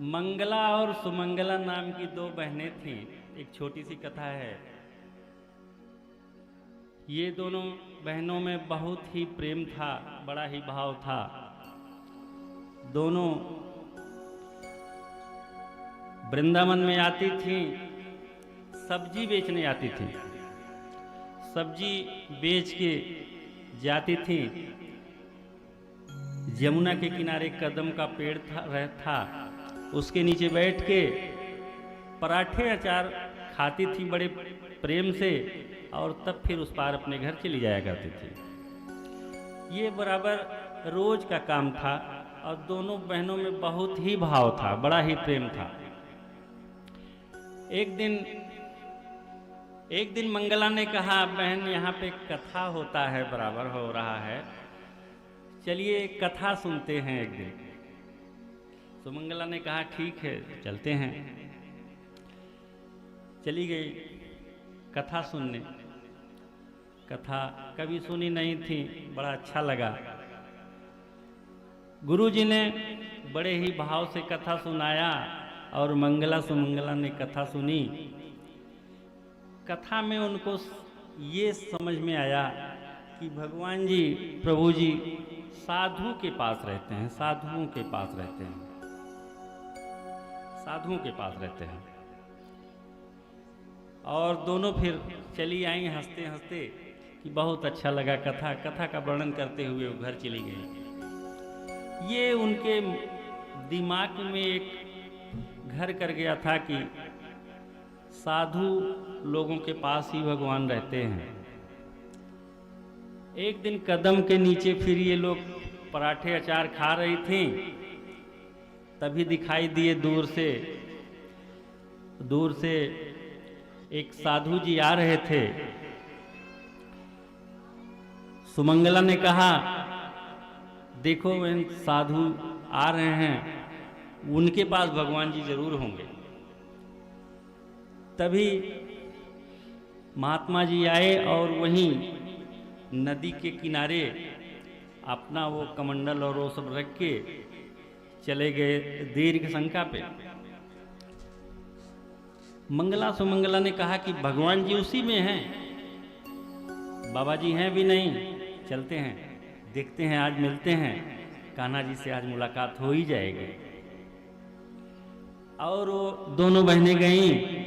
मंगला और सुमंगला नाम की दो बहनें थीं। एक छोटी सी कथा है। ये दोनों बहनों में बहुत ही प्रेम था, बड़ा ही भाव था। दोनों वृंदावन में आती थीं, सब्जी बेचने आती थीं। सब्जी बेच के जाती थीं। यमुना के किनारे कदम का पेड़ था, उसके नीचे बैठ के पराठे अचार खाती थी बड़े प्रेम से, और तब फिर उस पार अपने घर चली जाया करती थी। ये बराबर रोज का काम था और दोनों बहनों में बहुत ही भाव था, बड़ा ही प्रेम था। एक दिन मंगला ने कहा, बहन यहाँ पे कथा होता है, बराबर हो रहा है, चलिए कथा सुनते हैं एक दिन। सुमंगला ने कहा ठीक है चलते हैं। चली गई कथा सुनने। कथा कभी सुनी नहीं थी, बड़ा अच्छा लगा। गुरुजी ने बड़े ही भाव से कथा सुनाया और मंगला सुमंगला ने कथा सुनी। कथा में उनको ये समझ में आया कि भगवान जी, प्रभु जी साधु के पास रहते हैं, साधुओं के पास रहते हैं, साधुओं के पास रहते हैं। और दोनों फिर चली आई हंसते हंसते कि बहुत अच्छा लगा कथा का वर्णन करते हुए वो घर चली गई। ये उनके दिमाग में एक घर कर गया था कि साधु लोगों के पास ही भगवान रहते हैं। एक दिन कदम के नीचे फिर ये लोग पराठे अचार खा रही थीं, तभी दिखाई दिए दूर से एक साधु जी आ रहे थे। सुमंगला ने कहा, देखो वे साधु आ रहे हैं, उनके पास भगवान जी जरूर होंगे। तभी महात्मा जी आए और वहीं नदी के किनारे अपना वो कमंडल और वो सब रख के चले गए दीर्घ शंका पे। मंगला सुमंगला ने कहा कि भगवान जी उसी में हैं, बाबा जी हैं भी नहीं, चलते हैं देखते हैं, आज मिलते हैं, कान्हा जी से आज मुलाकात हो ही जाएगी। और वो दोनों बहनें गईं।